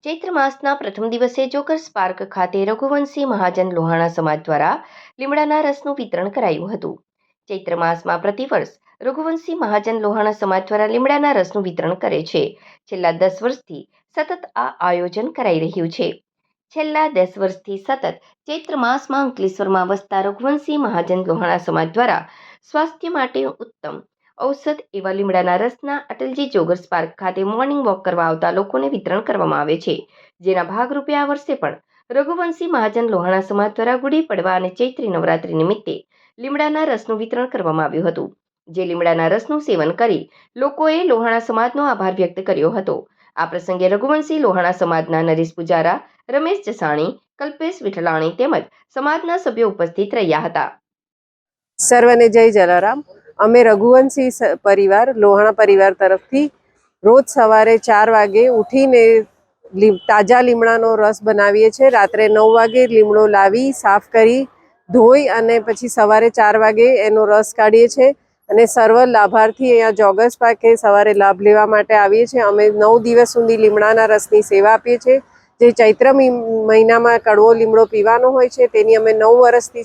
ચૈત્ર માસના પ્રથમ દિવસે જોકર્સ પાર્ક ખાતે રઘુવંશી મહાજન લોહાણા સમાજ દ્વારા લીમડાના રસનું વિતરણ કરાયું હતું. ચૈત્ર માસમાં પ્રતિવર્ષ રઘુવંશી મહાજન લોહાણા સમાજ દ્વારા લીમડાના રસનું વિતરણ કરે છે. છેલ્લા 10 વર્ષથી સતત આ આયોજન કરાઈ રહ્યું છે. છેલ્લા 10 વર્ષથી સતત ચૈત્ર માસમાં અંકલેશ્વરમાં વસતા રઘુવંશી મહાજન લોહાણા સમાજ દ્વારા સ્વાસ્થ્ય માટે ઉત્તમ ઔષધ એવા લીમડાના રસના અટલજી જોગર્સ પાર્ક ખાતે મોર્નિંગ વોક કરવા આવતા લોકોને વિતરણ કરવામાં આવે છે. જેના ભાગરૂપે આ વર્ષે પણ રઘુવંશી મહાજન લોહાણા સમાજ દ્વારા ગુડી પડવા અને ચૈત્રી નવરાત્રી નિમિત્તે લીમડાના રસનું વિતરણ કરવામાં આવ્યું હતું. જે લીમડાના રસનું સેવન કરી લોકોએ લોહાણા સમાજનો આભાર વ્યક્ત કર્યો હતો. આ પ્રસંગે રઘુવંશી લોહાણા સમાજના નરેશ પુજારા, રમેશ જસાણી, કલ્પેશ વિઠલાણી તેમજ સમાજના સભ્યો ઉપસ્થિત રહ્યા હતા. સર્વને જય જલારામ. અમે રઘુવંશી પરિવાર લોહાણા પરિવાર તરફથી રોજ સવારે 4 વાગે ઉઠીને તાજા લીમડાનો રસ બનાવીએ છીએ. રાત્રે 9 વાગે લીમડો લાવી સાફ કરી ધોઈ અને પછી સવારે 4 વાગે એનો રસ કાઢીએ છીએ અને સર્વ લાભાર્થી અહીંયા જોગર્સ પાર્કે સવારે લાભ લેવા માટે આવીએ છીએ. અમે 9 દિવસ સુધી લીમડાના રસની સેવા આપીએ છીએ. જે ચૈત્ર મહિનામાં કડવો લીમડો પીવાનો હોય છે તેની અમે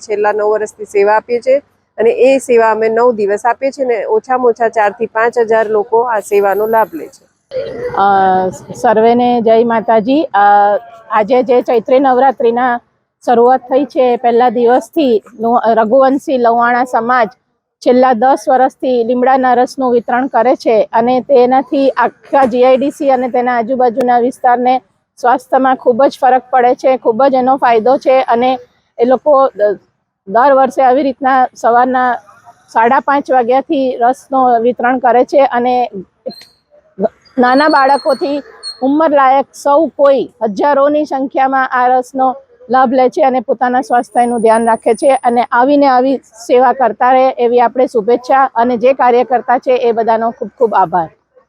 છેલ્લા 9 વર્ષથી સેવા આપીએ છીએ અને એ સેવા અમે 9 દિવસ આપીએ છીએ ને ઓછામાં ઓછા 4 થી 5 હજાર લોકો આ સેવાનો લાભ લે છે. સર્વેને જય માતાજી. આજે જે ચૈત્રી નવરાત્રિના શરૂઆત થઈ છે પહેલા દિવસથી રઘુવંશી લોહાણા સમાજ છેલ્લા 10 વર્ષથી લીમડાના રસનું વિતરણ કરે છે અને તેનાથી આખા જીઆઈડીસી અને તેના આજુબાજુના વિસ્તારને સ્વાસ્થ્યમાં ખૂબ જ ફરક પડે છે. ખૂબ જ એનો ફાયદો છે અને એ લોકો દર વર્ષે આવી રીતના સવારના 5:30 વાગ્યાથી રસનો વિતરણ કરે છે અને નાના બાળકોથી ઉંમરલાયક સૌ કોઈ હજારોની સંખ્યામાં આ રસનો લાભ લે છે અને પોતાના સ્વાસ્થ્યનું ધ્યાન રાખે છે અને આવીને આવી સેવા કરતા રહે એવી આપણે શુભેચ્છા અને જે કાર્યકર્તા છે એ બધાનો ખૂબ ખૂબ આભાર.